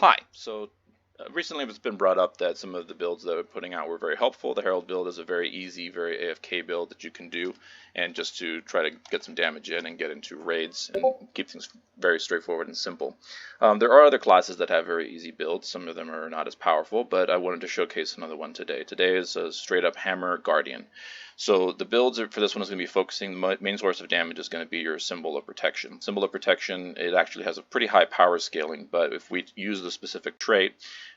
Hi. Recently it's been brought up that some of the builds that we're putting out were very helpful. The Herald build is a very easy, very AFK build that you can do, and just to try to get some damage in and get into raids and keep things very straightforward and simple. There are other classes that have very easy builds. Some of them are not as powerful, but I wanted to showcase another one today. Today is a straight up Hammer Guardian. So the builds for this one is going to be focusing, the main source of damage is going to be your Symbol of Protection. Symbol of Protection, it actually has a pretty high power scaling, but if we use the specific trait,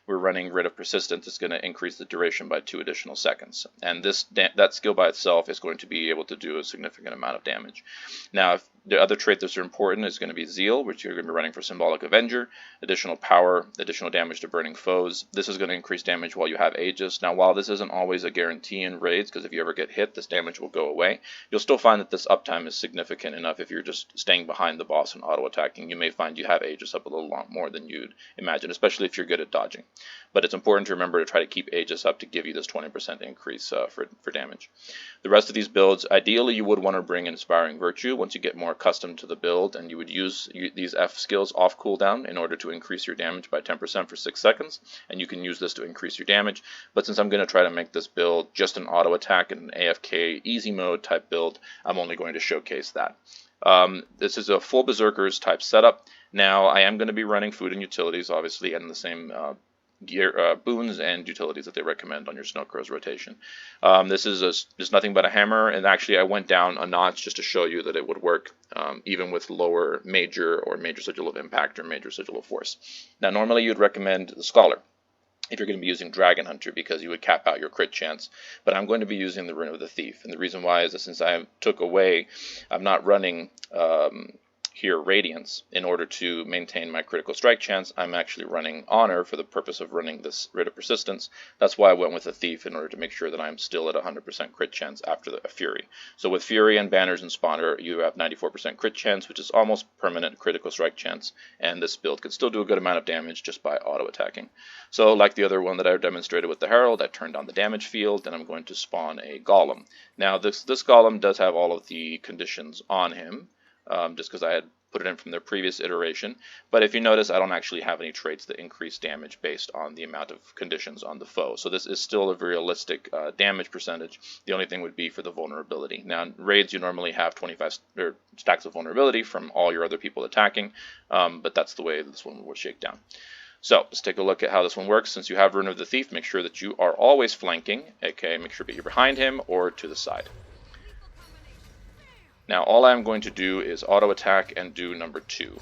we're running Writ of Persistence, it's going to increase the duration by 2 additional seconds. And that skill by itself is going to be able to do a significant amount of damage. Now, if the other trait that's important is going to be Zeal, which you're going to be running for Symbolic Avenger, additional power, additional damage to burning foes. This is going to increase damage while you have Aegis. Now, while this isn't always a guarantee in raids, because if you ever get hit, this damage will go away, you'll still find that this uptime is significant enough if you're just staying behind the boss and auto-attacking. You may find you have Aegis up a little lot more than you'd imagine, especially if you're good at dodging. But it's important to remember to try to keep Aegis up to give you this 20% increase for damage. The rest of these builds, ideally you would want to bring Inspiring Virtue once you get more accustomed to the build, and you would use these F skills off cooldown in order to increase your damage by 10% for 6 seconds, and you can use this to increase your damage. But since I'm going to try to make this build just an auto attack and an AFK easy mode type build, I'm only going to showcase that. This is a full Berserkers type setup. Now I am going to be running food and utilities, obviously, and the same gear, boons and utilities that they recommend on your Snowcrow's rotation. This is just nothing but a hammer, and actually I went down a notch just to show you that it would work even with lower major or major sigil of impact or major sigil of force. Now normally you'd recommend the Scholar if you're going to be using Dragon Hunter, because you would cap out your crit chance, but I'm going to be using the Rune of the Thief, and the reason why is that since I took away, I'm not running here Radiance in order to maintain my critical strike chance. I'm actually running Honor for the purpose of running this Writ of Persistence. That's why I went with a Thief, in order to make sure that I'm still at 100% crit chance after the Fury. So with Fury and Banners and Spawner, you have 94% crit chance, which is almost permanent critical strike chance, and this build can still do a good amount of damage just by auto attacking. So like the other one that I demonstrated with the Herald, I turned on the damage field, and I'm going to spawn a Golem. Now this Golem does have all of the conditions on him, just because I had put it in from their previous iteration. But if you notice, I don't actually have any traits that increase damage based on the amount of conditions on the foe. So this is still a realistic damage percentage. The only thing would be for the vulnerability. Now in raids you normally have 25 stacks of vulnerability from all your other people attacking, but that's the way this one will shake down. So let's take a look at how this one works. Since you have Rune of the Thief, make sure that you are always flanking, aka make sure that you're behind him or to the side. Now all I'm going to do is auto attack and do number 2.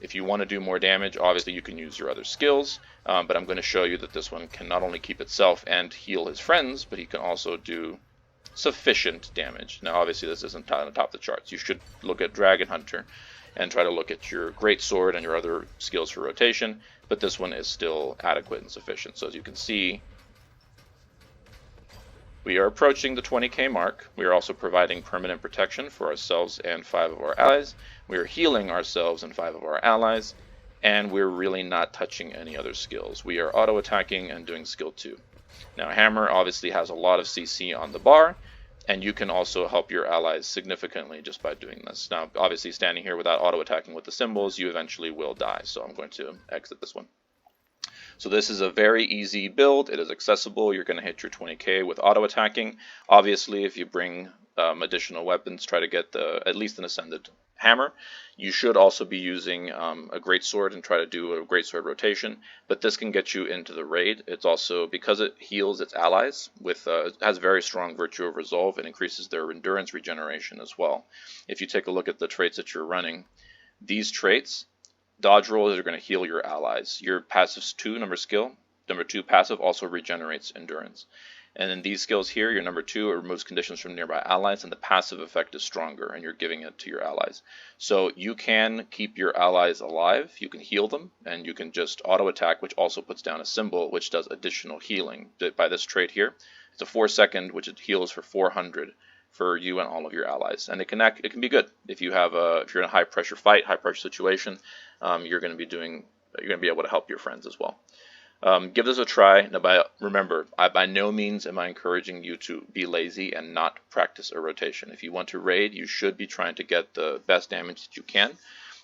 If you want to do more damage, obviously you can use your other skills, but I'm going to show you that this one can not only keep itself and heal his friends, but he can also do sufficient damage. Now obviously this isn't on the top of the charts. You should look at Dragon Hunter and try to look at your Great Sword and your other skills for rotation, but this one is still adequate and sufficient. So as you can see, we are approaching the 20k mark. We are also providing permanent protection for ourselves and 5 of our allies. We are healing ourselves and 5 of our allies, and we're really not touching any other skills. We are auto attacking and doing skill 2. Now Hammer obviously has a lot of CC on the bar, and you can also help your allies significantly just by doing this. Now obviously standing here without auto attacking with the symbols, you eventually will die, so I'm going to exit this one. So this is a very easy build. It is accessible. You're going to hit your 20k with auto attacking. Obviously, if you bring additional weapons, try to get at least an ascended hammer. You should also be using a great sword and try to do a great sword rotation. But this can get you into the raid. It's also, because it heals its allies with it has very strong Virtue of Resolve and increases their endurance regeneration as well. If you take a look at the traits that you're running, these traits, dodge rolls are going to heal your allies. Your passive's 2, number skill. Number 2 passive also regenerates endurance. And then these skills here, your number 2 removes conditions from nearby allies, and the passive effect is stronger, and you're giving it to your allies. So you can keep your allies alive, you can heal them, and you can just auto attack, which also puts down a symbol, which does additional healing. By this trait here, it's a 4-second, which it heals for 400. For you and all of your allies, and it can be good if you have if you're in a high pressure fight, high pressure situation. You're going to be able to help your friends as well. Give this a try. Now, remember, by no means am I encouraging you to be lazy and not practice a rotation. If you want to raid, you should be trying to get the best damage that you can.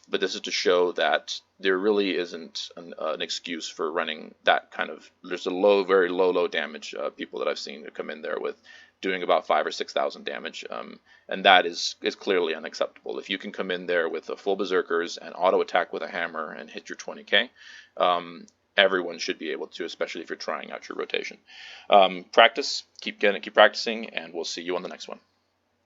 but this is to show that there really isn't an excuse for running that kind of. There's a low, very low damage people that I've seen who come in there with doing about 5,000 or 6,000 damage, and that is clearly unacceptable. If you can come in there with a full berserkers and auto attack with a hammer and hit your 20k, everyone should be able to, especially if you're trying out your rotation. Practice, keep practicing, and we'll see you on the next one.